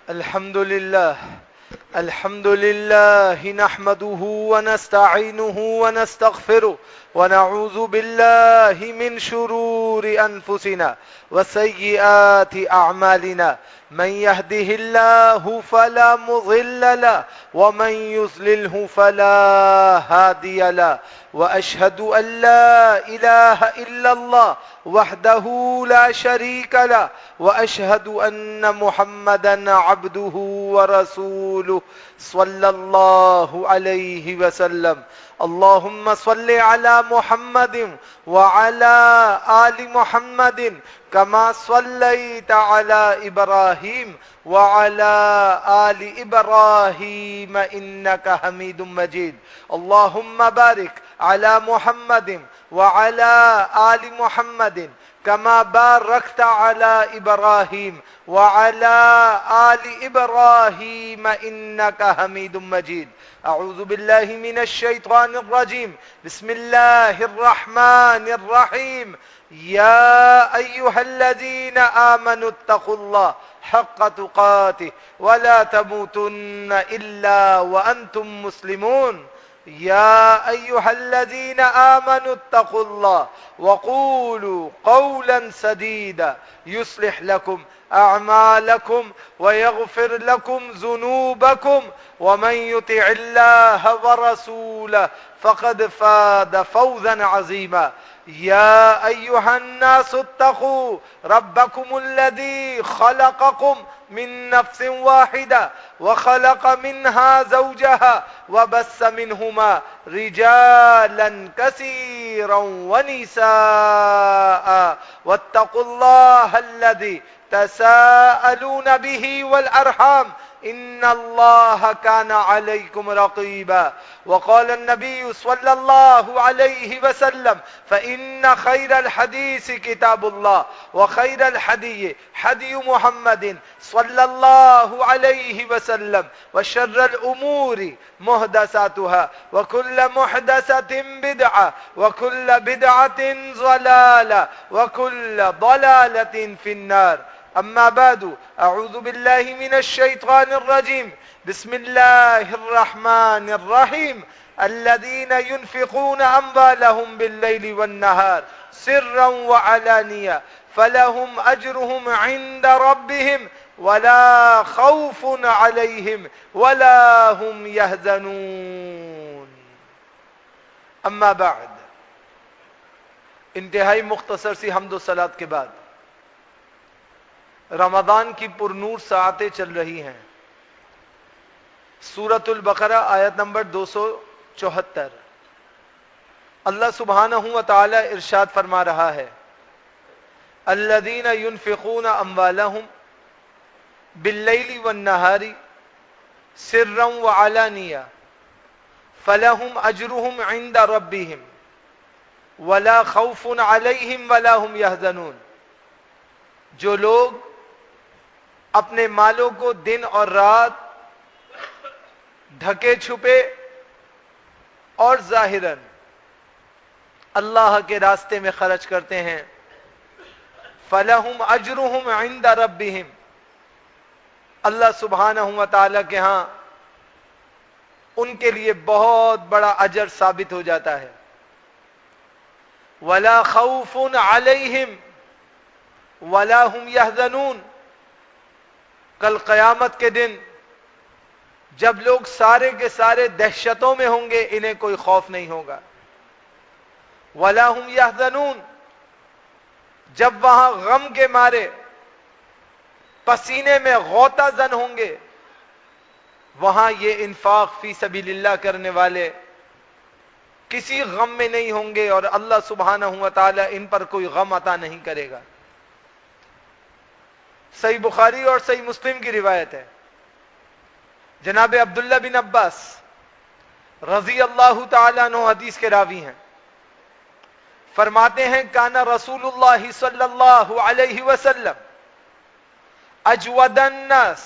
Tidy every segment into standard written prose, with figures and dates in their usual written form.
الحمد لله نحمده ونستعينه ونستغفره ونعوذ بالله من شرور أنفسنا وسيئات أعمالنا. من يهده الله فلا مضل له ومن يضلله فلا هادي له. وأشهد أن لا إله إلا الله وحده لا شريك له وأشهد أن محمدا عبده ورسوله صلى الله عليه وسلم. اللهم صل على محمد وعلى آل محمد كما صليت على إبراهيم وعلى آل إبراهيم إنك حميد مجيد. اللهم بارك على محمد وعلى آل محمد كما باركت على إبراهيم وعلى آل إبراهيم إنك حميد مجيد. أعوذ بالله من الشيطان الرجيم. بسم الله الرحمن الرحيم. يا أيها الذين آمنوا اتقوا الله حق تقاته ولا تموتن إلا وأنتم مسلمون. يا أيها الذين آمنوا اتقوا الله وقولوا قولا سديدا يصلح لكم أعمالكم ويغفر لكم ذنوبكم ومن يطع الله ورسوله فقد فاز فوزا عظيما. يا أيها الناس اتقوا ربكم الذي خلقكم من نفس واحدة وخلق منها زوجها وبث منهما رجالا كثيرا ونساء واتقوا الله الذي تساءلون به والأرحام إن الله كان عليكم رقيبا. وقال النبي صلى الله عليه وسلم فإن خير الحديث كتاب الله وخير الحدي حدي محمد صلى الله عليه وسلم وشر الأمور محدثاتها وكل محدثة بدعة وكل بدعة ضلالة وكل ضلالة في النار. أما بعد أعوذ بالله من الشيطان الرجيم. بسم الله الرحمن الرحيم. الذين ينفقون أموالهم بالليل والنهار سرا وعلانية فلهم أجرهم عند ربهم ولا خوف عليهم ولا هم يحزنون. أما بعد. انتہائی مختصر سی حمد و صلات کے بعد رمضان کی پرنور ساعتیں چل رہی ہیں. سورۃ البقرہ آیت نمبر 274. اللہ سبحانہ و تعالی ارشاد فرما رہا ہے الذین ينفقون اموالهم باللیل والنہار سرا وعلانیہ فلهم اجرهم عند ربهم ولا خوف علیہم ولا هم يحزنون. جو لوگ اپنے مالوں کو دن اور رات ڈھکے چھپے اور ظاہراً اللہ کے راستے میں خرچ کرتے ہیں فَلَهُمْ أَجْرُهُمْ عِنْدَ رَبِّهِمْ. اللہ سبحانہ و تعالیٰ کے ہاں ان کے لیے بہت بڑا اجر ثابت ہو جاتا ہے. وَلَا خَوْفٌ عَلَيْهِمْ وَلَا هُمْ يَحْزَنُونَ. کل قیامت کے دن جب لوگ سارے کے سارے دہشتوں میں ہوں گے انہیں کوئی خوف نہیں ہوگا. وَلَا هُمْ يَحْزَنُونَ. جب وہاں غم کے مارے پسینے میں غوطہ زن ہوں گے وہاں یہ انفاق فی سبیل اللہ کرنے والے کسی غم میں نہیں ہوں گے اور اللہ سبحانہ و تعالی ان پر کوئی غم عطا نہیں کرے گا. صحیح بخاری اور صحیح مسلم کی روایت ہے. جناب عبداللہ بن عباس رضی اللہ تعالیٰ عنہ حدیث کے راوی ہیں. فرماتے ہیں کانا رسول اللہ صلی اللہ علیہ وسلم اجود الناس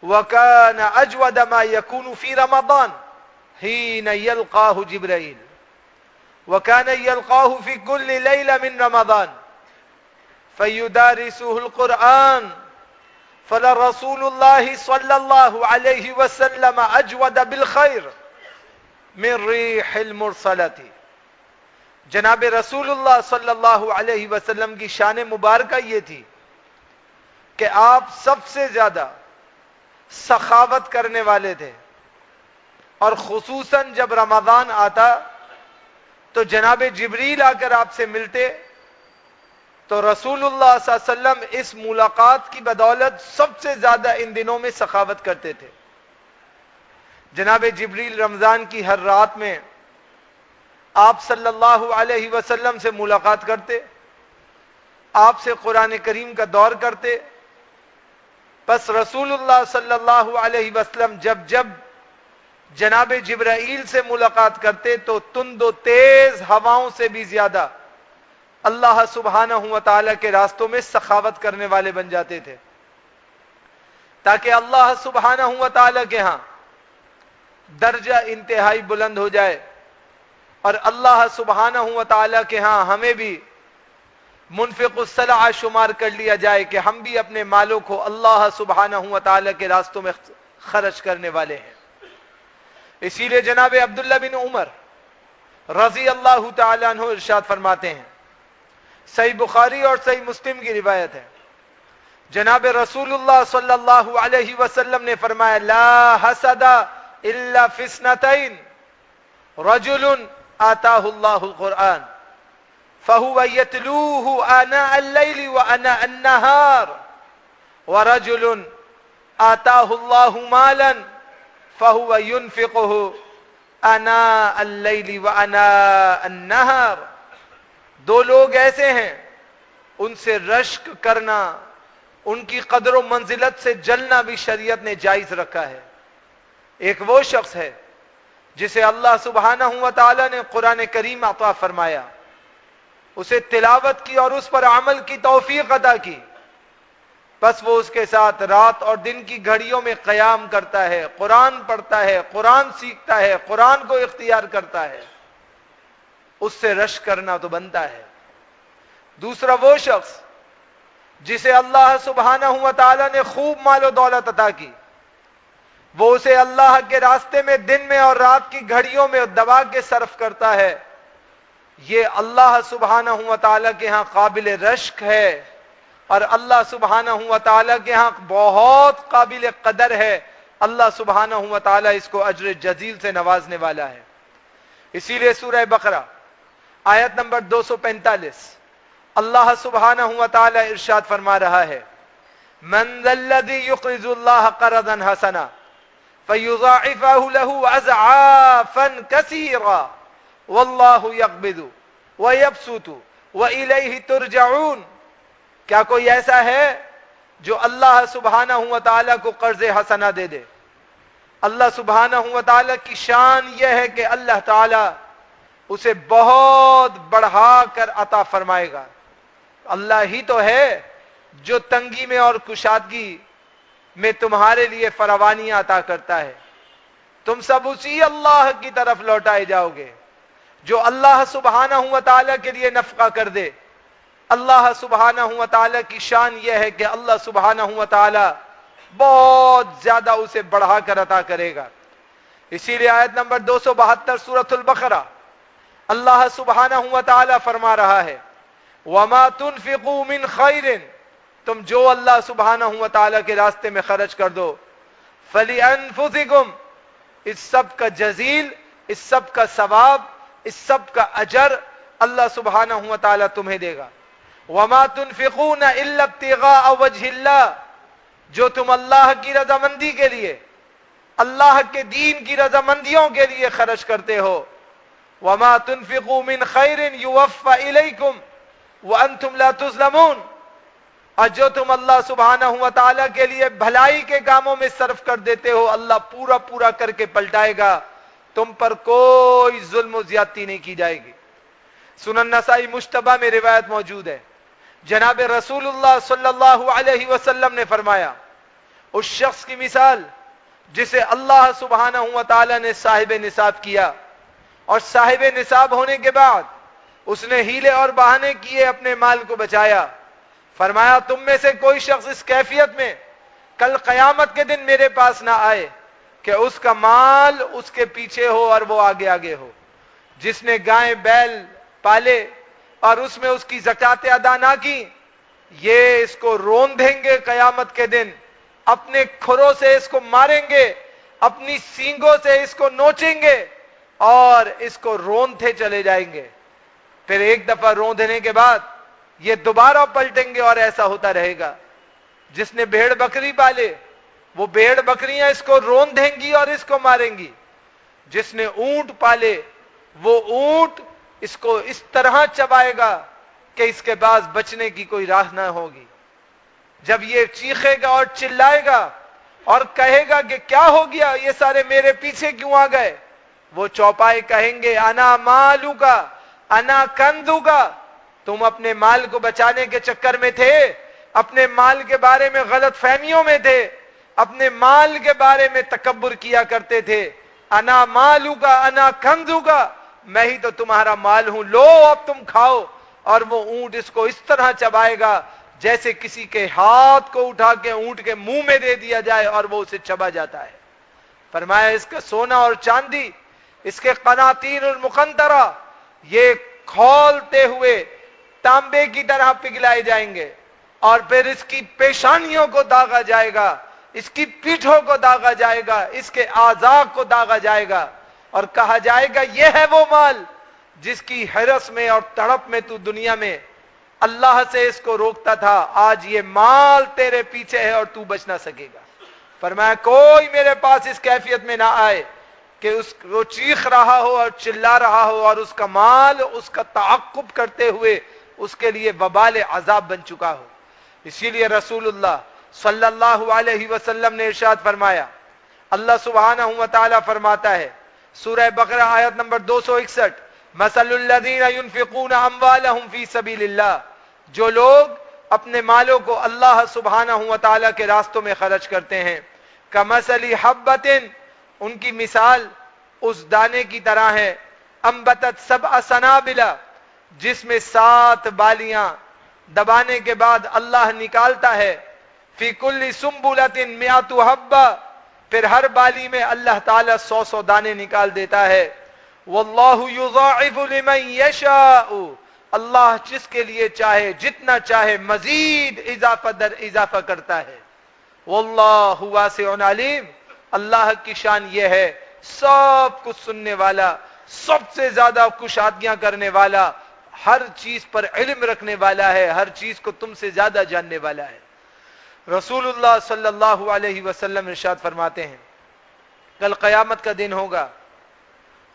وكان اجود ما يكون في رمضان حين يلقاه جبرائيل وكان يلقاه في كل ليلة من رمضان فيدارسه القرآن فلرسول اللہ صلی اللہ علیہ وسلم اجود بالخیر من ریح المرسلۃ. جناب رسول اللہ صلی اللہ علیہ وسلم کی شان مبارکہ یہ تھی کہ آپ سب سے زیادہ سخاوت کرنے والے تھے، اور خصوصاً جب رمضان آتا تو جناب جبریل آ کر آپ سے ملتے تو رسول اللہ صلی اللہ علیہ وسلم اس ملاقات کی بدولت سب سے زیادہ ان دنوں میں سخاوت کرتے تھے. جناب جبریل رمضان کی ہر رات میں آپ صلی اللہ علیہ وسلم سے ملاقات کرتے، آپ سے قرآن کریم کا دور کرتے. بس رسول اللہ صلی اللہ علیہ وسلم جب جناب جبرائیل سے ملاقات کرتے تو تند و تیز ہواؤں سے بھی زیادہ اللہ سبحانہ و تعالی کے راستوں میں سخاوت کرنے والے بن جاتے تھے، تاکہ اللہ سبحانہ و تعالی کے ہاں درجہ انتہائی بلند ہو جائے، اور اللہ سبحانہ و تعالی کے ہاں ہمیں بھی منفق الصلع شمار کر لیا جائے کہ ہم بھی اپنے مالوں کو اللہ سبحانہ و تعالی کے راستوں میں خرچ کرنے والے ہیں. اسی لیے جناب عبداللہ بن عمر رضی اللہ تعالی عنہ ارشاد فرماتے ہیں، صحیح بخاری اور صحیح مسلم کی روایت ہے، جناب رسول اللہ صلی اللہ علیہ وسلم نے فرمایا لا حسد الا فی اثنتین رجل آتاہ اللہ القرآن فهو يتلوه آناء الليل وآناء النهار ورجل آتاه الله مالا فهو ينفقه آناء الليل وآناء النهار. دو لوگ ایسے ہیں ان سے رشک کرنا، ان کی قدر و منزلت سے جلنا بھی شریعت نے جائز رکھا ہے. ایک وہ شخص ہے جسے اللہ سبحانہ و تعالی نے قرآن کریم عطا فرمایا، اسے تلاوت کی اور اس پر عمل کی توفیق عطا کی، بس وہ اس کے ساتھ رات اور دن کی گھڑیوں میں قیام کرتا ہے، قرآن پڑھتا ہے، قرآن سیکھتا ہے، قرآن کو اختیار کرتا ہے، اس سے رشک کرنا تو بنتا ہے. دوسرا وہ شخص جسے اللہ سبحانہ و تعالی نے خوب مال و دولت عطا کی، وہ اسے اللہ کے راستے میں دن میں اور رات کی گھڑیوں میں دبا کے صرف کرتا ہے، یہ اللہ سبحانہ و تعالی کے ہاں قابل رشک ہے، اور اللہ سبحانہ و تعالی کے ہاں بہت قابل قدر ہے. اللہ سبحانہ و تعالی اس کو اجر جزیل سے نوازنے والا ہے. اسی لیے سورہ بقرہ آیت نمبر 245 اللہ سبحانہ و تعالی ارشاد فرما رہا ہے من ذا الذی یقرض اللہ قرضا حسنا فیضاعفہ له اضعافا کثیرا واللہ یقبض ویبسط والیہ ترجعون. کیا کوئی ایسا ہے جو اللہ سبحانہ و تعالی کو قرض حسنہ دے دے؟ اللہ سبحانہ و تعالی کی شان یہ ہے کہ اللہ تعالی اسے بہت بڑھا کر عطا فرمائے گا. اللہ ہی تو ہے جو تنگی میں اور کشادگی میں تمہارے لیے فراوانیاں عطا کرتا ہے. تم سب اسی اللہ کی طرف لوٹائے جاؤ گے جو اللہ سبحانہ و تعالی کے لیے نفقہ کر دے. اللہ سبحانہ و تعالی کی شان یہ ہے کہ اللہ سبحانہ و تعالی بہت زیادہ اسے بڑھا کر عطا کرے گا. اسی لیے آیت نمبر 272 سورۃ البقرہ اللہ سبحانہ و تعالی فرما رہا ہے وما تنفقوا من خیر، تم جو اللہ سبحانہ و تعالی کے راستے میں خرچ کر دو فلانفسکم، اس سب کا جزیل، اس سب کا ثواب، اس سب کا اجر اللہ سبحانہ و تعالی تمہیں دے گا. وما تنفقون الا ابتغاء وجہ اللہ، جو تم اللہ کی رضامندی کے لیے، اللہ کے دین کی رضامندیوں کے لیے خرچ کرتے ہو. وما تنفقوا من خیر یوفى الیکم وانتم لا تظلمون، اور جو تم اللہ سبحانہ و تعالی کے لیے بھلائی کے کاموں میں صرف کر دیتے ہو اللہ پورا پورا کر کے پلٹائے گا، تم پر کوئی ظلم و زیادتی نہیں کی جائے گی. سنن نسائی مجتبہ میں روایت موجود ہے، جناب رسول اللہ صلی اللہ علیہ وسلم نے فرمایا اس شخص کی مثال جسے اللہ سبحانہ و تعالی نے صاحب نصاب کیا، اور صاحب نصاب ہونے کے بعد اس نے ہیلے اور بہانے کیے اپنے مال کو بچایا. فرمایا تم میں سے کوئی شخص اس کیفیت میں کل قیامت کے دن میرے پاس نہ آئے کہ اس کا مال اس کے پیچھے ہو اور وہ آگے آگے ہو. جس نے گائے بیل پالے اور اس میں اس کی زکات ادا نہ کی، یہ اس کو رون دیں گے قیامت کے دن، اپنے کھروں سے اس کو ماریں گے، اپنی سینگوں سے اس کو نوچیں گے اور اس کو رونتے چلے جائیں گے. پھر ایک دفعہ روندنے کے بعد یہ دوبارہ پلٹیں گے اور ایسا ہوتا رہے گا. جس نے بھیڑ بکری پالے وہ بھیڑ بکریاں اس کو رون دیں گی اور اس کو ماریں گی. جس نے اونٹ پالے وہ اونٹ اس کو اس طرح چبائے گا کہ اس کے پاس بچنے کی کوئی راہ نہ ہوگی. جب یہ چیخے گا اور چلائے گا اور کہے گا کہ کیا ہو گیا، یہ سارے میرے پیچھے کیوں آ گئے، وہ چوپائے کہیں گے انا مالو کا انا کندو کا، تم اپنے مال کو بچانے کے چکر میں تھے، اپنے مال کے بارے میں غلط فہمیوں میں تھے، اپنے مال کے بارے میں تکبر کیا کرتے تھے. انا مالو کا انا کندو کا، میں ہی تو تمہارا مال ہوں، لو اب تم کھاؤ. اور وہ اونٹ اس کو اس طرح چبائے گا جیسے کسی کے ہاتھ کو اٹھا کے اونٹ کے منہ میں دے دیا جائے اور وہ اسے چبا جاتا ہے. فرمایا اس کا سونا اور چاندی، اس کے قناطیر المقنطرہ، یہ کھولتے ہوئے تانبے کی طرح پگھلائے جائیں گے اور پھر اس کی پیشانیوں کو داغا جائے گا، اس کی پیٹھوں کو داغا جائے گا، اس کے اعضاء کو داغا جائے گا اور کہا جائے گا یہ ہے وہ مال جس کی ہرس میں اور تڑپ میں تو دنیا میں اللہ سے اس کو روکتا تھا، آج یہ مال تیرے پیچھے ہے اور تو بچ نہ سکے گا. فرمایا کوئی میرے پاس اس کیفیت میں نہ آئے کہ وہ چیخ رہا ہو اور چلا رہا ہو اور اس کا مال اس کا تعقب کرتے ہوئے اس کے لیے وبال عذاب بن چکا ہو. اسی لیے رسول اللہ صلی اللہ علیہ وسلم نے ارشاد فرمایا، اللہ سبحانہ و تعالی فرماتا ہے سورہ بقرہ آیت نمبر 261، مثل الذین ينفقون اموالهم فی سبیل اللہ، جو لوگ اپنے مالوں کو اللہ سبحانہ و تعالی کے راستوں میں خرچ کرتے ہیں، کمثل حبۃ، ان کی مثال اس دانے کی طرح ہے، انبتت سبع سنابل، جس میں 7 بالیاں دبانے کے بعد اللہ نکالتا ہے، فی کل سنبلۃ مئۃ حبہ، پھر ہر بالی میں اللہ تعالیٰ 100 دانے نکال دیتا ہے. واللہ یضاعف لمن یشاء، اللہ جس کے لیے چاہے جتنا چاہے مزید اضافہ در اضافہ کرتا ہے. واللہ واسع علیم، اللہ کی شان یہ ہے سب کچھ سننے والا، سب سے زیادہ کشادگیاں کرنے والا، ہر چیز پر علم رکھنے والا ہے، ہر چیز کو تم سے زیادہ جاننے والا ہے. رسول اللہ صلی اللہ علیہ وسلم ارشاد فرماتے ہیں کل قیامت کا دن ہوگا،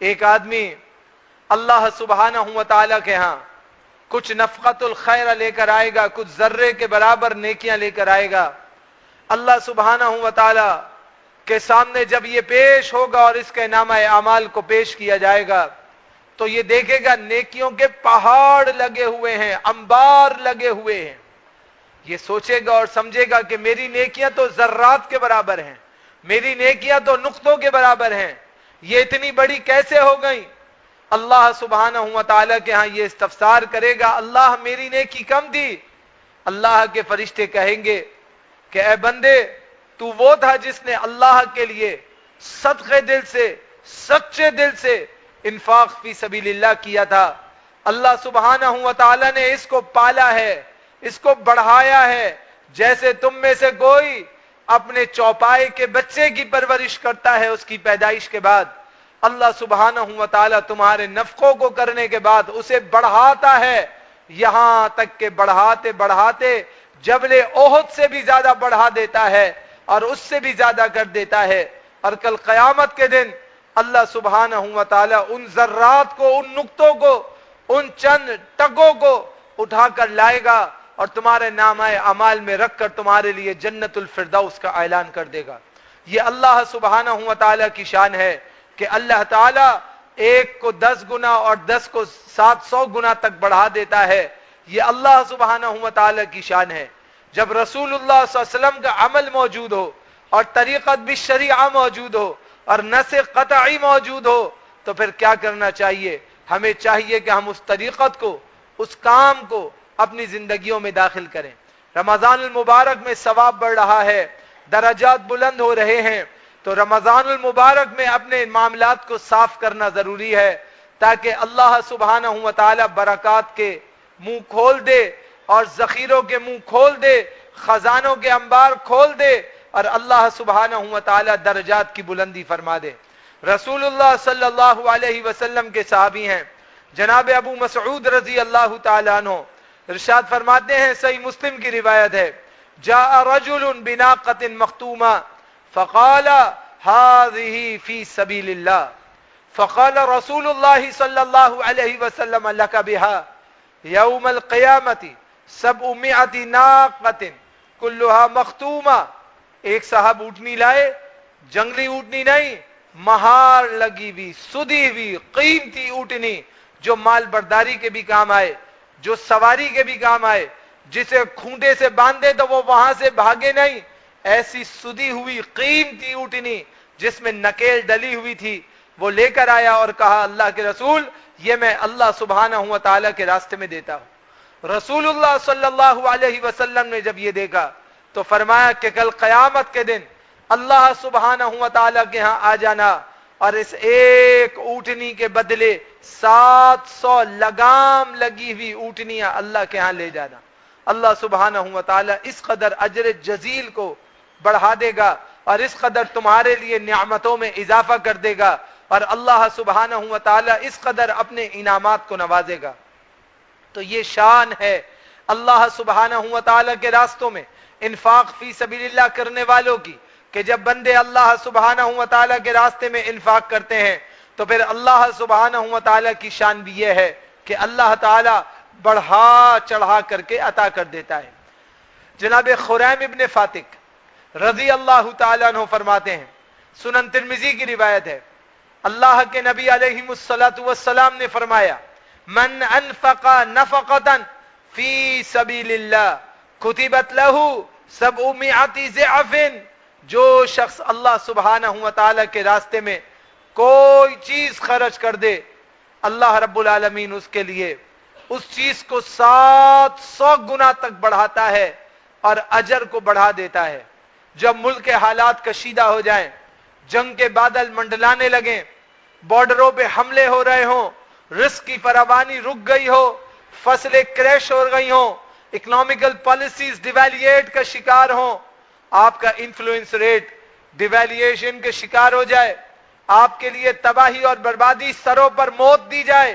ایک آدمی اللہ سبحانہ و تعالیٰ کے ہاں کچھ نفقت الخیر لے کر آئے گا، کچھ ذرے کے برابر نیکیاں لے کر آئے گا. اللہ سبحانہ و تعالیٰ کے سامنے جب یہ پیش ہوگا اور اس کے نامہ اعمال کو پیش کیا جائے گا تو یہ دیکھے گا نیکیوں کے پہاڑ لگے ہوئے ہیں، انبار لگے ہوئے ہیں. یہ سوچے گا اور سمجھے گا کہ میری نیکیاں تو ذرات کے برابر ہیں، میری نیکیاں تو نقطوں کے برابر ہیں، یہ اتنی بڑی کیسے ہو گئی؟ اللہ سبحانہ و تعالیٰ کے ہاں یہ استفسار کرے گا، اللہ میری نیکی کم تھی. اللہ کے فرشتے کہیں گے کہ اے بندے، تو وہ تھا جس نے اللہ کے لیے صدقے دل سے، سچے دل سے انفاق فی سبیل اللہ کیا تھا. اللہ سبحانہ و تعالیٰ نے اس کو پالا ہے، اس کو بڑھایا ہے، جیسے تم میں سے کوئی اپنے چوپائے کے بچے کی پرورش کرتا ہے اس کی پیدائش کے بعد. اللہ سبحانہ و تعالیٰ تمہارے نفقوں کو کرنے کے بعد اسے بڑھاتا ہے، یہاں تک کہ بڑھاتے بڑھاتے جبل احد سے بھی زیادہ بڑھا دیتا ہے اور اس سے بھی زیادہ کر دیتا ہے. اور کل قیامت کے دن اللہ سبحانہ و تعالیٰ ان ذرات کو، ان نقطوں کو، ان چند ٹگوں کو اٹھا کر لائے گا اور تمہارے نامہ اعمال میں رکھ کر تمہارے لیے جنت الفردوس کا اعلان کر دے گا. یہ اللہ سبحانہ و تعالیٰ کی شان ہے کہ اللہ تعالیٰ ایک کو 10 گنا اور 10 کو 700 گنا تک بڑھا دیتا ہے. یہ اللہ سبحانہ و تعالیٰ کی شان ہے. جب رسول اللہ صلی اللہ علیہ وسلم کا عمل موجود ہو اور طریقت بالشریعہ موجود ہو اور نص قطعی موجود ہو تو پھر کیا کرنا چاہیے؟ ہمیں چاہیے کہ ہم اس طریقت کو، اس کام کو اپنی زندگیوں میں داخل کریں. رمضان المبارک میں ثواب بڑھ رہا ہے، درجات بلند ہو رہے ہیں، تو رمضان المبارک میں اپنے معاملات کو صاف کرنا ضروری ہے، تاکہ اللہ سبحانہ و تعالی برکات کے منہ کھول دے اور ذخیروں کے منہ کھول دے، خزانوں کے انبار کھول دے، اور اللہ سبحانہ و تعالی درجات کی بلندی فرما دے۔ رسول اللہ صلی اللہ علیہ وسلم کے صحابی ہیں جناب ابو مسعود رضی اللہ تعالیٰ عنہ، ارشاد فرماتے ہیں، صحیح مسلم کی روایت ہے، جاء رجل بناقۃ مختومہ فقال هذه في سبيل الله فقال رسول الله صلى الله عليه وسلم لك بها يوم القيامة 700 ناقة كلها مختومة۔ ایک صاحب اونٹنی لائے، جنگلی اونٹنی نہیں، مہار لگی ہوئی، سدی ہوئی، قیمتی اونٹنی جو مال برداری کے بھی کام آئے، جو سواری کے بھی کام آئے، جسے کھونٹے سے باندھے تو وہ وہاں سے بھاگے نہیں، ایسی سدی ہوئی قیمتی اونٹنی جس میں نکیل ڈلی ہوئی تھی، وہ لے کر آیا اور کہا، اللہ کے رسول یہ میں اللہ سبحانہ و تعالیٰ کے راستے میں دیتا ہوں۔ رسول اللہ صلی اللہ علیہ وسلم نے جب یہ دیکھا تو فرمایا کہ کل قیامت کے دن اللہ سبحانہ و تعالیٰ کے ہاں آ جانا اور اس ایک اونٹنی کے بدلے 700 لگام لگی ہوئی اونٹنیاں اللہ کے ہاں لے جانا۔ اللہ سبحانہ و تعالیٰ اس قدر اجر جزیل کو بڑھا دے گا اور اس قدر تمہارے لیے نعمتوں میں اضافہ کر دے گا، اور اللہ سبحانہ و تعالیٰ اس قدر اپنے انعامات کو نوازے گا۔ تو یہ شان ہے اللہ سبحانہ و تعالیٰ کے راستوں میں انفاق فی سبیل اللہ کرنے والوں کی، کہ جب بندے اللہ سبحانہ و تعالیٰ کے راستے میں انفاق کرتے ہیں تو پھر اللہ سبحانہ و تعالیٰ کی شان بھی یہ ہے کہ اللہ تعالیٰ بڑھا چڑھا کر کے عطا کر دیتا ہے۔ جناب خریم ابن فاتق رضی اللہ تعالیٰ عنہ فرماتے ہیں، سنن ترمذی کی روایت ہے، اللہ کے نبی علیہ الصلوۃ والسلام نے فرمایا، من انفق نفقۃ فی سبیل اللہ کتبت لہ 700 ضعف، جو شخص اللہ سبحانہ و تعالیٰ کے راستے میں کوئی چیز خرچ کر دے، اللہ رب العالمین اس کے لیے اس چیز کو 700 گنا تک بڑھاتا ہے اور اجر کو بڑھا دیتا ہے۔ جب ملک کے حالات کشیدہ ہو جائیں، جنگ کے بادل منڈلانے لگیں، بارڈروں پہ حملے ہو رہے ہوں، رزق کی فراوانی رک گئی ہو، فصلیں کریش ہو گئی ہوں، اکنامیکل پالیسیز ڈیویلیٹ کا شکار ہوں، آپ کا انفلوئنس ریٹ ڈیویلیشن کے شکار ہو جائے، آپ کے لیے تباہی اور بربادی، سروں پر موت دی جائے،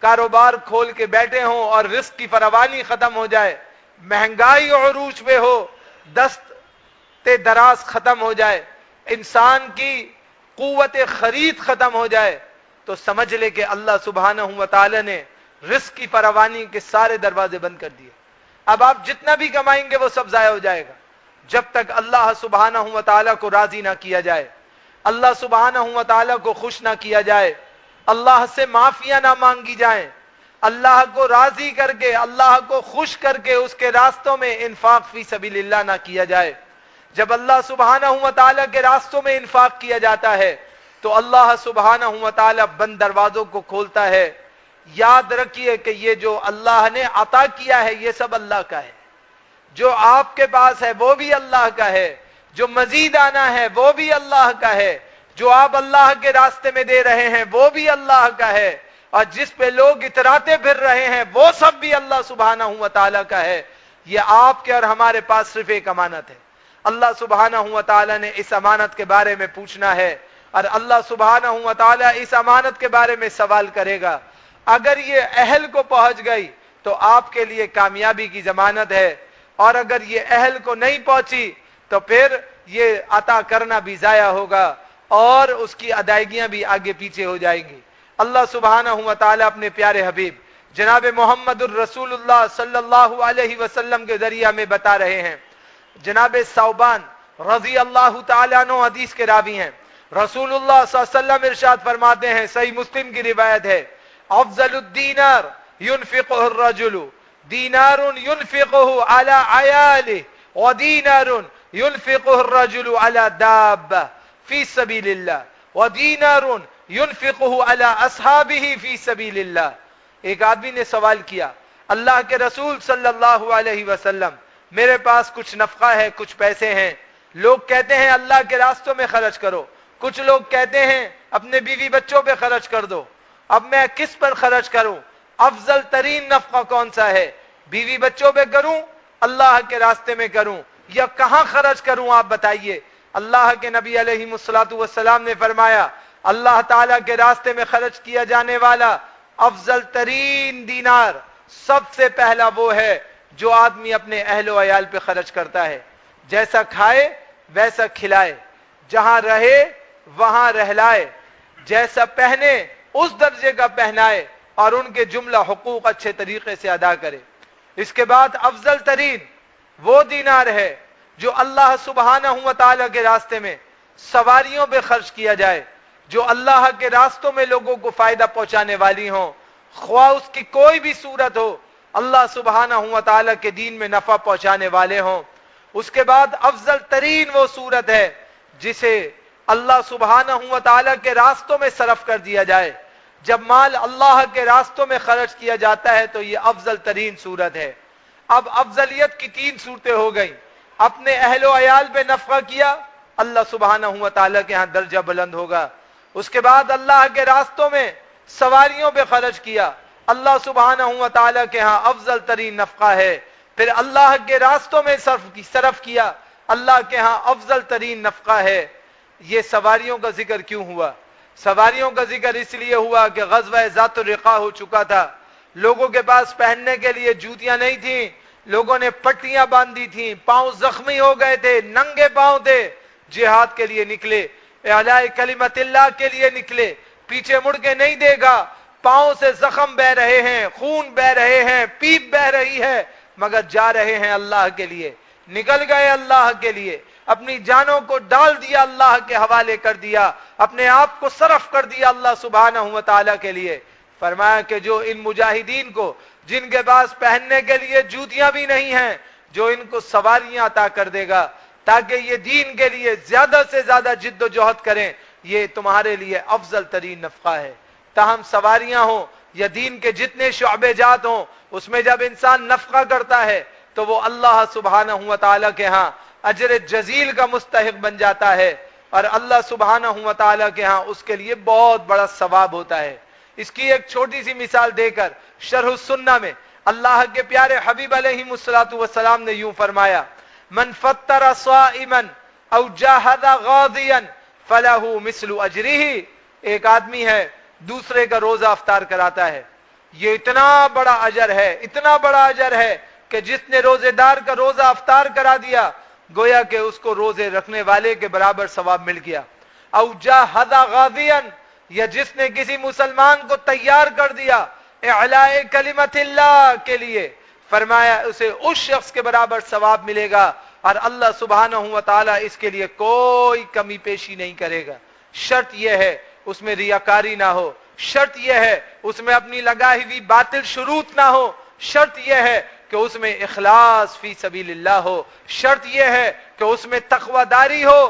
کاروبار کھول کے بیٹھے ہوں اور رزق کی فراوانی ختم ہو جائے، مہنگائی عروج پہ ہو، دست دراز ختم ہو جائے، انسان کی قوت خرید ختم ہو جائے، تو سمجھ لے کہ اللہ سبحانہ و تعالی نے رزق کی فراوانی کے سارے دروازے بند کر دیے۔ اب آپ جتنا بھی کمائیں گے وہ سب ضائع ہو جائے گا، جب تک اللہ سبحانہ و تعالیٰ کو راضی نہ کیا جائے، اللہ سبحانہ و تعالیٰ کو خوش نہ کیا جائے، اللہ سے معافیاں نہ مانگی جائیں، اللہ کو راضی کر کے، اللہ کو خوش کر کے اس کے راستوں میں انفاق فی سبیل اللہ نہ کیا جائے۔ جب اللہ سبحانہ و تعالیٰ کے راستوں میں انفاق کیا جاتا ہے تو اللہ سبحانہ و تعالیٰ بند دروازوں کو کھولتا ہے۔ یاد رکھیے کہ یہ جو اللہ نے عطا کیا ہے یہ سب اللہ کا ہے، جو آپ کے پاس ہے وہ بھی اللہ کا ہے، جو مزید آنا ہے وہ بھی اللہ کا ہے، جو آپ اللہ کے راستے میں دے رہے ہیں وہ بھی اللہ کا ہے، اور جس پہ لوگ اتراتے پھر رہے ہیں وہ سب بھی اللہ سبحانہ و تعالیٰ کا ہے۔ یہ آپ کے اور ہمارے پاس صرف ایک امانت ہے، اللہ سبحانہ و تعالیٰ نے اس امانت کے بارے میں پوچھنا ہے، اور اللہ سبحانہ و تعالیٰ اس امانت کے بارے میں سوال کرے گا۔ اگر یہ اہل کو پہنچ گئی تو آپ کے لیے کامیابی کی ضمانت ہے، اور اگر یہ اہل کو نہیں پہنچی تو پھر یہ عطا کرنا بھی ضائع ہوگا اور اس کی ادائیگیاں بھی آگے پیچھے ہو جائیں گی۔ اللہ سبحانہ و تعالیٰ اپنے پیارے حبیب جناب محمد الرسول اللہ صلی اللہ علیہ وسلم کے ذریعہ میں بتا رہے ہیں۔ جناب ثوبان رضی اللہ تعالیٰ عنہ حدیث کے راوی ہیں، رسول اللہ صلی اللہ علیہ وسلم ارشاد فرماتے ہیں، صحیح مسلم کی روایت ہے، افضل الدینار ينفقه الرجل دینار ينفقه على عیاله ودینار ينفقه الرجل على دابة في سبيل الله ودینار ينفقه على اصحابه في سبيل الله۔ ایک آدمی نے سوال کیا، اللہ کے رسول صلی اللہ علیہ وسلم، میرے پاس کچھ نفقہ ہے، کچھ پیسے ہیں، لوگ کہتے ہیں اللہ کے راستوں میں خرچ کرو، کچھ لوگ کہتے ہیں اپنے بیوی بچوں پہ خرچ کر دو۔ اب میں کس پر خرچ کروں؟ افضل ترین نفقہ کون سا ہے؟ بیوی بچوں پہ کروں، اللہ کے راستے میں کروں، یا کہاں خرچ کروں؟ آپ بتائیے۔ اللہ کے نبی علیہ الصلوۃ والسلام نے فرمایا اللہ تعالیٰ کے راستے میں خرچ کیا جانے والا افضل ترین دینار سب سے پہلا وہ ہے جو آدمی اپنے اہل و عیال پہ خرچ کرتا ہے، جیسا کھائے ویسا کھلائے، جہاں رہے وہاں رہلائے، جیسا پہنے اس درجے کا پہنائے، اور ان کے جملہ حقوق اچھے طریقے سے ادا کرے۔ اس کے بعد افضل ترین وہ دینار ہے جو اللہ سبحانہ و تعالیٰ کے راستے میں سواریوں پہ خرچ کیا جائے، جو اللہ کے راستوں میں لوگوں کو فائدہ پہنچانے والی ہوں، خواہ اس کی کوئی بھی صورت ہو، اللہ سبحانہ و تعالیٰ کے دین میں نفع پہنچانے والے ہوں۔ اس کے بعد افضل ترین وہ صورت ہے جسے اللہ سبحانہ و تعالیٰ کے راستوں میں صرف کر دیا جائے۔ جب مال اللہ کے راستوں میں خرچ کیا جاتا ہے تو یہ افضل ترین صورت ہے۔ اب افضلیت کی تین صورتیں ہو گئیں۔ اپنے اہل و عیال پہ نفقہ کیا، اللہ سبحانہ و تعالیٰ کے ہاں درجہ بلند ہوگا۔ اس کے بعد اللہ کے راستوں میں سواریوں پہ خرچ کیا، اللہ سبحانہ و تعالیٰ کے ہاں افضل ترین نفقہ ہے۔ پھر اللہ کے راستوں میں صرف کیا، اللہ کے ہاں افضل ترین نفقہ ہے۔ یہ سواریوں کا ذکر کیوں ہوا؟ سواریوں کا ذکر اس لیے ہوا کہ غزوہ ذات الرقاع ہو چکا تھا، لوگوں کے پاس پہننے کے لیے جوتیاں نہیں تھیں، لوگوں نے پٹیاں باندھی تھیں، پاؤں زخمی ہو گئے تھے، ننگے پاؤں تھے، جہاد کے لیے نکلے، اعلاء کلمت اللہ کے لیے نکلے، پیچھے مڑ کے نہیں دے گا، پاؤں سے زخم بہ رہے ہیں، خون بہ رہے ہیں، پیپ بہ رہی ہے، مگر جا رہے ہیں اللہ کے لیے، نکل گئے اللہ کے لیے، اپنی جانوں کو ڈال دیا، اللہ کے حوالے کر دیا، اپنے آپ کو صرف کر دیا اللہ سبحانہ و تعالیٰ کے لیے۔ فرمایا کہ جو ان مجاہدین کو جن کے پاس پہننے کے لیے جوتیاں بھی نہیں ہیں، جو ان کو سواریاں عطا کر دے گا تاکہ یہ دین کے لیے زیادہ سے زیادہ جد و جہد کریں، یہ تمہارے لیے افضل ترین نفقہ ہے۔ تاہم سواریاں ہوں یا دین کے جتنے شعبے جات ہوں، اس میں جب انسان نفقہ کرتا ہے تو وہ اللہ سبحانہ و تعالیٰ کے ہاں اجر جزیل کا مستحق بن جاتا ہے، اور اللہ سبحانہ و تعالیٰ کے ہاں اس کے لیے بہت بڑا ثواب ہوتا ہے۔ اس کی ایک چھوٹی سی مثال دے کر شرح السنہ میں اللہ کے پیارے حبیب علیہ الصلوۃ والسلام نے یوں فرمایا: من فطر صائما او جاہد غاضیا فلہ مثل اجرہ۔ ایک آدمی ہے دوسرے کا روزہ افطار کراتا ہے، یہ اتنا بڑا اجر ہے، اتنا بڑا اجر ہے کہ جس نے روزے دار کا روزہ افطار کرا دیا گویا کہ اس کو روزے رکھنے والے کے برابر ثواب مل گیا۔ او جاہد غاضیا، یا جس نے کسی مسلمان کو تیار کر دیا اعلاء کلمت اللہ کے لیے، فرمایا اسے اس شخص کے برابر ثواب ملے گا، اور اللہ سبحانہ و تعالیٰ اس کے لیے کوئی کمی پیشی نہیں کرے گا۔ شرط یہ ہے اس میں ریاکاری نہ ہو، شرط یہ ہے اس میں اپنی لگائی ہوئی باطل شروط نہ ہو، شرط یہ ہے کہ اس میں اخلاص فی سبیل اللہ ہو، شرط یہ ہے کہ اس میں تقوی داری ہو،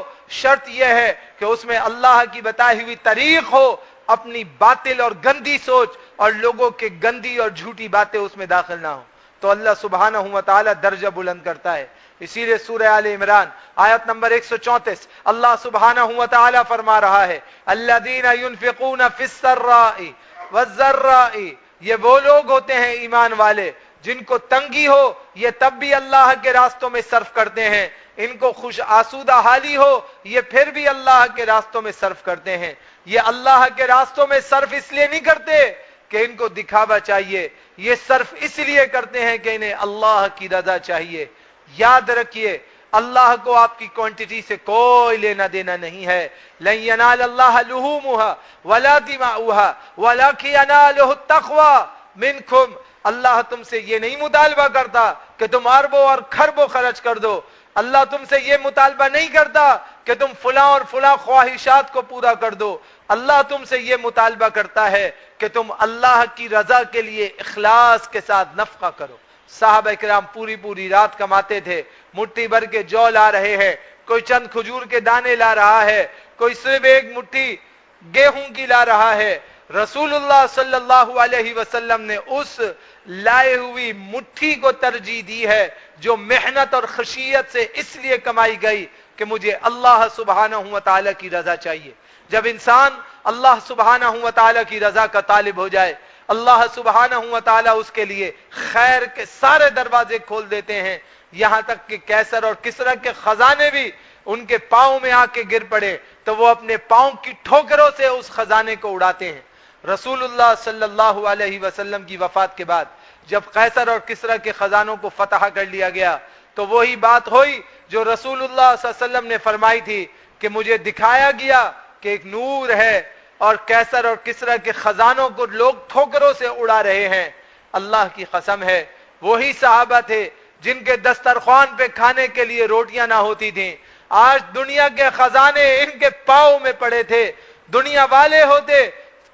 شرط یہ ہے کہ اس میں اللہ کی بتائی ہوئی طریق ہو، اپنی باطل اور گندی سوچ اور لوگوں کے گندی اور جھوٹی باتیں اس میں داخل نہ ہو، تو اللہ سبحانہ و تعالیٰ درجہ بلند کرتا ہے۔ اسی لیے سورہ آل عمران آیت نمبر 134 اللہ سبحانہ و تعالیٰ فرما رہا ہے: الذین ينفقون فی السراء والضراء، یہ وہ لوگ ہوتے ہیں ایمان والے جن کو تنگی ہو یہ تب بھی اللہ کے راستوں میں صرف کرتے ہیں، ان کو خوش آسودہ حالی ہو یہ پھر بھی اللہ کے راستوں میں صرف کرتے ہیں۔ یہ اللہ کے راستوں میں صرف اس لیے نہیں کرتے کہ ان کو دکھاوا چاہیے، یہ صرف اس لیے کرتے ہیں کہ انہیں اللہ کی رضا چاہیے۔ یاد رکھیے اللہ کو آپ کی کوانٹٹی سے کوئی لینا دینا نہیں ہے۔ لن ینال اللہ لحومها ولا دماؤها ولکن ینالہ التقوی منکم، اللہ تم سے یہ نہیں مطالبہ کرتا کہ تم اربوں اور خربوں خرچ کر دو، اللہ تم سے یہ مطالبہ نہیں کرتا کہ تم فلاں اور فلاں خواہشات کو پورا کر دو، اللہ تم سے یہ مطالبہ کرتا ہے کہ تم اللہ کی رضا کے لیے اخلاص کے ساتھ نفقہ کرو۔ صحابہ کرام پوری رات کماتے تھے، مٹھی بھر کے جو لا رہے ہیں، کوئی چند کھجور کے دانے لا رہا ہے، کوئی صرف ایک مٹھی گیہوں کی لا رہا ہے۔ رسول اللہ صلی اللہ علیہ وسلم نے اس لائے ہوئی مٹھی کو ترجیح دی ہے جو محنت اور خشیت سے اس لیے کمائی گئی کہ مجھے اللہ سبحانہ و تعالیٰ کی رضا چاہیے. جب انسان اللہ سبحانہ و تعالیٰ کی رضا کا طالب ہو جائے, اللہ سبحانہ و تعالیٰ اس کے لیے خیر کے سارے دروازے کھول دیتے ہیں, یہاں تک کہ کیسر اور کسرا کے خزانے بھی ان کے پاؤں میں آ کے گر پڑے تو وہ اپنے پاؤں کی ٹھوکروں سے اس خزانے کو اڑاتے ہیں. رسول اللہ صلی اللہ علیہ وسلم کی وفات کے بعد جب قیصر اور کسرا کے خزانوں کو فتح کر لیا گیا تو وہی بات ہوئی جو رسول اللہ صلی اللہ علیہ وسلم نے فرمائی تھی کہ مجھے دکھایا گیا کہ ایک نور ہے اور قیصر اور کسرا کے خزانوں کو لوگ ٹھوکروں سے اڑا رہے ہیں. اللہ کی قسم ہے وہی صحابہ تھے جن کے دسترخوان پہ کھانے کے لیے روٹیاں نہ ہوتی تھیں. آج دنیا کے خزانے ان کے پاؤں میں پڑے تھے. دنیا والے ہوتے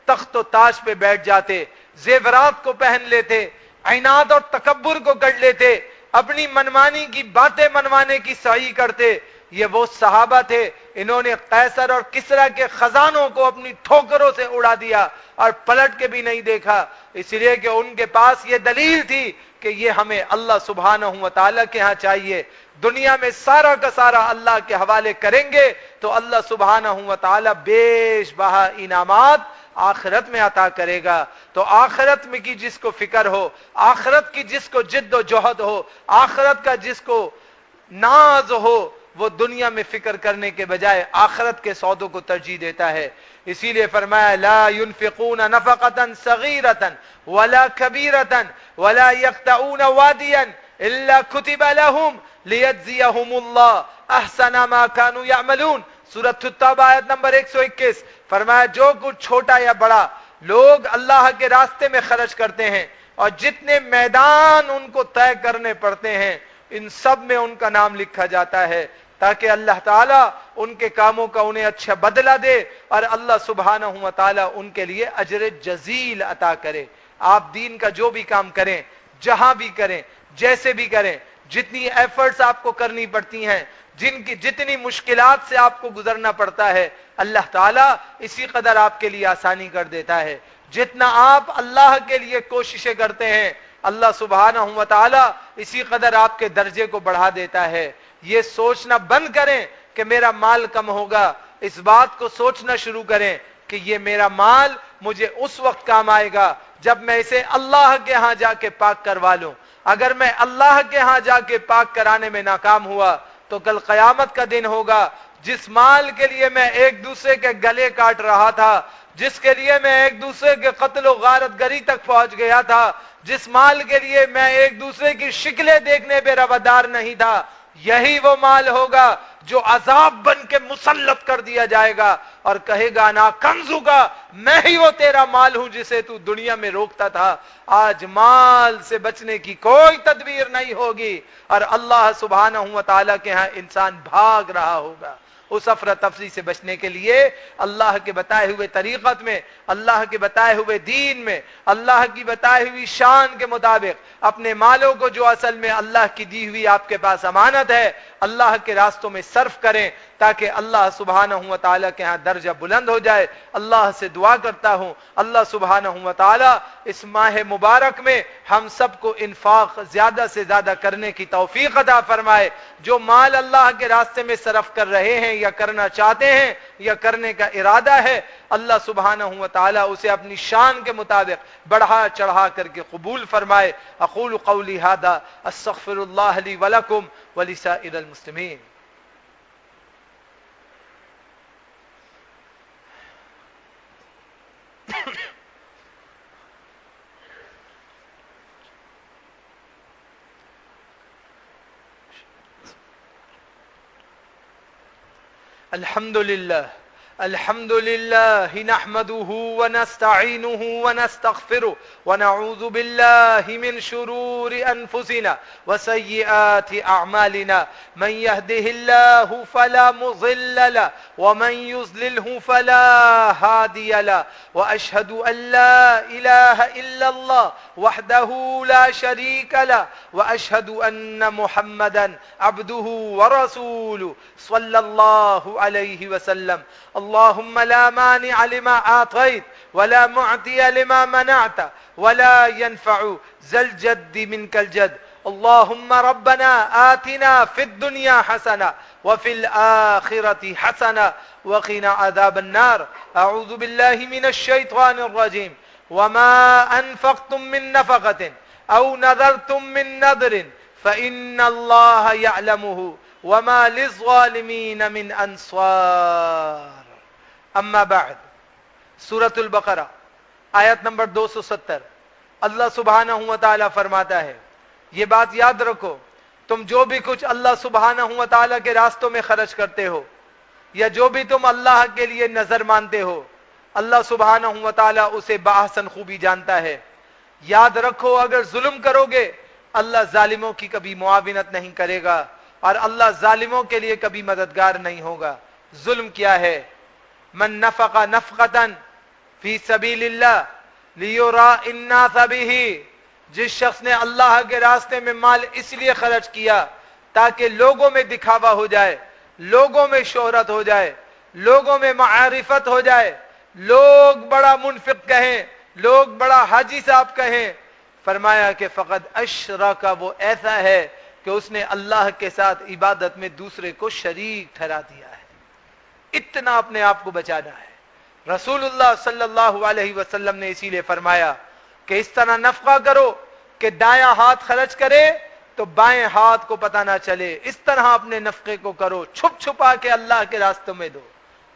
تخت و تاج پہ بیٹھ جاتے, زیورات کو پہن لیتے, عناد اور تکبر کو کر لیتے, اپنی منمانی کی باتیں منوانے کی سعی کرتے. یہ وہ صحابہ تھے انہوں نے قیصر اور کسرا کے خزانوں کو اپنی ٹھوکروں سے اڑا دیا اور پلٹ کے بھی نہیں دیکھا, اس لیے کہ ان کے پاس یہ دلیل تھی کہ یہ ہمیں اللہ سبحانہ و تعالیٰ کے ہاں چاہیے. دنیا میں سارا کا سارا اللہ کے حوالے کریں گے تو اللہ سبحانہ و تعالیٰ بیش بہا انعامات آخرت میں عطا کرے گا. تو آخرت میں کی جس کو فکر ہو, آخرت کی جس کو جد و جہد ہو, آخرت کا جس کو ناز ہو, وہ دنیا میں فکر کرنے کے بجائے آخرت کے سودوں کو ترجیح دیتا ہے. اسی لیے فرمایا لا ينفقون نفقة صغيرة ولا كبيرة ولا يقطعون واديا الا كتب لهم ليجزيهم الله احسن ما كانوا يعملون. سورۃ التوبہ آیت نمبر 121. فرمایا جو کچھ چھوٹا یا بڑا لوگ اللہ کے راستے میں خرچ کرتے ہیں اور جتنے میدان ان کو طے کرنے پڑتے ہیں ان سب میں ان کا نام لکھا جاتا ہے تاکہ اللہ تعالیٰ ان کے کاموں کا انہیں اچھا بدلہ دے اور اللہ سبحانہ و تعالیٰ ان کے لیے اجر جزیل عطا کرے. آپ دین کا جو بھی کام کریں, جہاں بھی کریں, جیسے بھی کریں, جتنی ایفرٹس آپ کو کرنی پڑتی ہیں, جتنی مشکلات سے آپ کو گزرنا پڑتا ہے, اللہ تعالیٰ اسی قدر آپ کے لیے آسانی کر دیتا ہے. جتنا آپ اللہ کے لیے کوششیں کرتے ہیں اللہ سبحانہ و تعالیٰ اسی قدر آپ کے درجے کو بڑھا دیتا ہے. یہ سوچنا بند کریں کہ میرا مال کم ہوگا, اس بات کو سوچنا شروع کریں کہ یہ میرا مال مجھے اس وقت کام آئے گا جب میں اسے اللہ کے ہاں جا کے پاک کروا لوں. اگر میں اللہ کے ہاں جا کے پاک کرانے میں ناکام ہوا تو کل قیامت کا دن ہوگا. جس مال کے لیے میں ایک دوسرے کے گلے کاٹ رہا تھا, جس کے لیے میں ایک دوسرے کے قتل و غارت گری تک پہنچ گیا تھا, جس مال کے لیے میں ایک دوسرے کی شکلیں دیکھنے پہ روادار نہیں تھا, یہی وہ مال ہوگا جو عذاب بن کے مسلط کر دیا جائے گا اور کہے گا نا کنزو کا, میں ہی وہ تیرا مال ہوں جسے تو دنیا میں روکتا تھا. آج مال سے بچنے کی کوئی تدبیر نہیں ہوگی اور اللہ سبحانہ و تعالیٰ کے ہاں انسان بھاگ رہا ہوگا. اس افراتفری سے بچنے کے لیے اللہ کے بتائے ہوئے طریقت میں, اللہ کے بتائے ہوئے دین میں, اللہ کی بتائی ہوئی شان کے مطابق اپنے مالوں کو جو اصل میں اللہ کی دی ہوئی آپ کے پاس امانت ہے اللہ کے راستوں میں صرف کریں تاکہ اللہ سبحانہ و تعالیٰ کے ہاں درجہ بلند ہو جائے. اللہ سے دعا کرتا ہوں اللہ سبحانہ و تعالیٰ اس ماہ مبارک میں ہم سب کو انفاق زیادہ سے زیادہ کرنے کی توفیق عطا فرمائے. جو مال اللہ کے راستے میں صرف کر رہے ہیں یا کرنا چاہتے ہیں یا کرنے کا ارادہ ہے اللہ سبحانہ و تعالیٰ اسے اپنی شان کے مطابق بڑھا چڑھا کر کے قبول فرمائے. اقول قولی ھذا استغفر اللہ لی ولکم ولسائر المسلمین. الحمد لله نحمده ونستعينه ونستغفره ونعوذ بالله من شرور أنفسنا وسيئات أعمالنا. من يهده الله فلا مضل له ومن يضلله فلا هادي له. وأشهد أن لا إله إلا الله وحده لا شريك له وأشهد أن محمدا عبده ورسوله صلى الله عليه وسلم. اللهم لا مانع لما أعطيت ولا معطي لما منعت ولا ينفع ذا الجد منك الجد. اللهم ربنا آتنا في الدنيا حسنة وفي الآخرة حسنة وقنا عذاب النار أعوذ بالله من الشيطان الرجيم وما أنفقتم من نفقة أو نذرتم من نذر فإن الله يعلمه وما للظالمين من أنصار أما بعد سورة البقرہ آیت نمبر 270 اللہ سبحانہ و تعالی فرماتا ہے یہ بات یاد رکھو تم جو بھی کچھ اللہ سبحانہ و تعالی کے راستوں میں خرچ کرتے ہو یا جو بھی تم اللہ کے لیے نظر مانتے ہو اللہ سبحانہ و تعالی اسے بآحسن خوبی جانتا ہے. یاد رکھو اگر ظلم کرو گے اللہ ظالموں کی کبھی معاونت نہیں کرے گا اور اللہ ظالموں کے لیے کبھی مددگار نہیں ہوگا. ظلم کیا ہے؟ من نفق نفقتا فی سبیل اللہ لیرا الناس بہ، جس شخص نے اللہ کے راستے میں مال اس لیے خرچ کیا تاکہ لوگوں میں دکھاوا ہو جائے، لوگوں میں شہرت ہو جائے، لوگوں میں معرفت ہو جائے، لوگ بڑا منفق کہیں، لوگ بڑا حاجی صاحب کہیں، فرمایا کہ فقد اشرک، وہ ایسا ہے کہ اس نے اللہ کے ساتھ عبادت میں دوسرے کو شریک ٹھہرا دیا ہے. اتنا اپنے آپ کو بچانا ہے. رسول اللہ صلی اللہ علیہ وسلم نے اسی لیے فرمایا کہ اس طرح نفقہ کرو کہ دایاں ہاتھ خرچ کرے تو بائیں ہاتھ کو پتہ نہ چلے. اس طرح اپنے نفقے کو کرو، چھپ چھپا کے اللہ کے راستوں میں دو.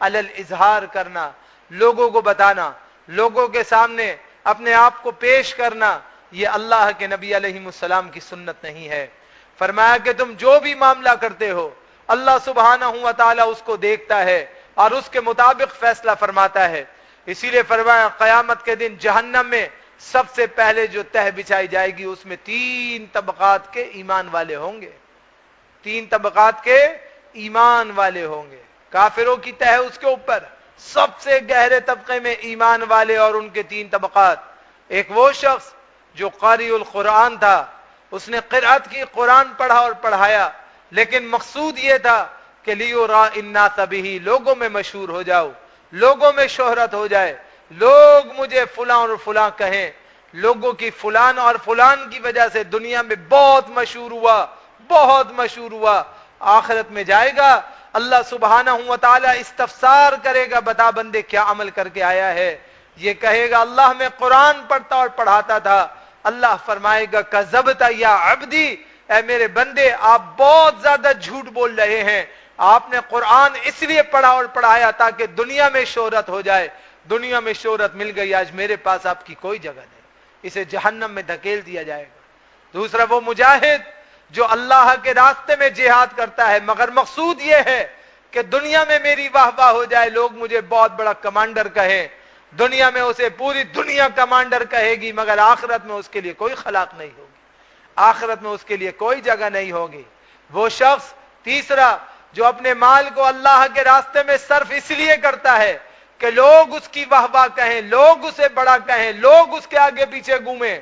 علل اظہار کرنا، لوگوں کو بتانا، لوگوں کے سامنے اپنے آپ کو پیش کرنا، یہ اللہ کے نبی علیہ السلام کی سنت نہیں ہے. فرمایا کہ تم جو بھی معاملہ کرتے ہو اللہ سبحانہ و تعالی اس کو دیکھتا ہے اور اس کے مطابق فیصلہ فرماتا ہے. اسی لیے فرمایا قیامت کے دن جہنم میں سب سے پہلے جو تہ بچھائی جائے گی اس میں 3 طبقات کے ایمان والے ہوں گے. 3 طبقات کے ایمان والے ہوں گے. کافروں کی تہ اس کے اوپر، سب سے گہرے طبقے میں ایمان والے اور ان کے 3 طبقات. ایک وہ شخص جو قاری القرآن تھا، اس نے قرأت کی، قرآن پڑھا اور پڑھایا، لیکن مقصود یہ تھا کہ لیورا الناس بہ، لوگوں میں مشہور ہو جاؤ، لوگوں میں شہرت ہو جائے، لوگ مجھے فلاں اور فلاں کہیں. لوگوں کی فلان اور فلان کی وجہ سے دنیا میں بہت مشہور ہوا، بہت مشہور ہوا. آخرت میں جائے گا اللہ سبحانہ و تعالی استفسار کرے گا بتا بندے کیا عمل کر کے آیا ہے. یہ کہے گا اللہ میں قرآن پڑھتا اور پڑھاتا تھا. اللہ فرمائے گا کذبت یا عبدی، اے میرے بندے آپ بہت زیادہ جھوٹ بول رہے ہیں. آپ نے قرآن اس لیے پڑھا اور پڑھایا تاکہ دنیا میں شہرت ہو جائے. دنیا میں شہرت مل گئی، آج میرے پاس آپ کی کوئی جگہ نہیں، اسے جہنم میں دھکیل دیا جائے گا. دوسرا وہ مجاہد جو اللہ کے راستے میں جہاد کرتا ہے مگر مقصود یہ ہے کہ دنیا میں میری واہ واہ ہو جائے، لوگ مجھے بہت بڑا کمانڈر کہیں. دنیا میں اسے پوری دنیا کمانڈر کہے گی مگر آخرت میں اس کے لیے کوئی خلاق نہیں ہوگی، آخرت میں اس کے لیے کوئی جگہ نہیں ہوگی. وہ شخص تیسرا جو اپنے مال کو اللہ کے راستے میں صرف اس لیے کرتا ہے کہ لوگ اس کی واہ واہ کہیں، لوگ اسے بڑا کہیں، لوگ اس کے آگے پیچھے گھومیں،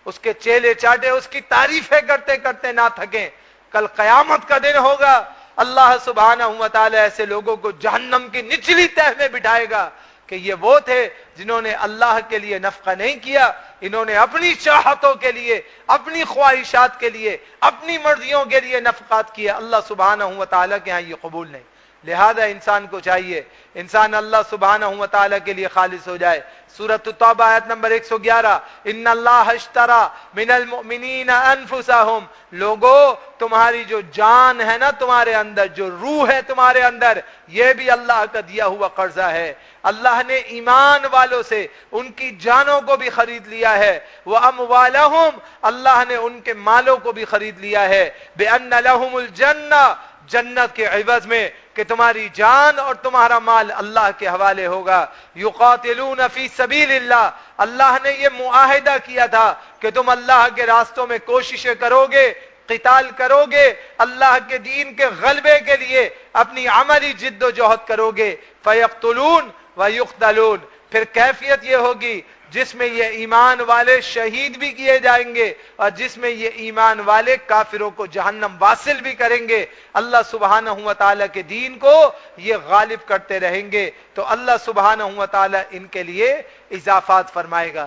اس کے چیلے چاٹے، اس کی تعریفیں کرتے کرتے نہ تھکیں. کل قیامت کا دن ہوگا، اللہ سبحانہ و تعالی ایسے لوگوں کو جہنم کی نچلی تہ میں بٹھائے گا کہ یہ وہ تھے جنہوں نے اللہ کے لیے نفقہ نہیں کیا، انہوں نے اپنی چاہتوں کے لیے، اپنی خواہشات کے لیے، اپنی مرضیوں کے لیے نفقات کیا. اللہ سبحانہ و تعالی کے ہاں یہ قبول نہیں. لہذا انسان کو چاہیے انسان اللہ سبحانہ و تعالی کے لیے خالص ہو جائے. سورۃ التوبہ آیت نمبر 111 ان اللہ اشترى من المؤمنین انفسهم، لوگو تمہاری جو جان ہے نا تمہارے اندر، جو روح ہے تمہارے اندر، یہ بھی اللہ کا دیا ہوا قرضہ ہے. اللہ نے ایمان والوں سے ان کی جانوں کو بھی خرید لیا ہے. وَأَمْوَالَهُمْ، اللہ نے ان کے مالوں کو بھی خرید لیا ہے. بِأَنَّ لَهُمُ الْجَنَّةَ، جنت کے عوض میں کہ تمہاری جان اور تمہارا مال اللہ کے حوالے ہوگا. یقاتلون فی سبیل اللہ، اللہ نے یہ معاہدہ کیا تھا کہ تم اللہ کے راستوں میں کوششیں کرو گے، قتال کرو گے، اللہ کے دین کے غلبے کے لیے اپنی عملی جد و جہد کرو گے. فیقتلون ویقتلون، پھر کیفیت یہ ہوگی جس میں یہ ایمان والے شہید بھی کیے جائیں گے اور جس میں یہ ایمان والے کافروں کو جہنم واصل بھی کریں گے. اللہ سبحانہ و تعالیٰ کے دین کو یہ غالب کرتے رہیں گے تو اللہ سبحانہ و تعالیٰ ان کے لیے اضافات فرمائے گا.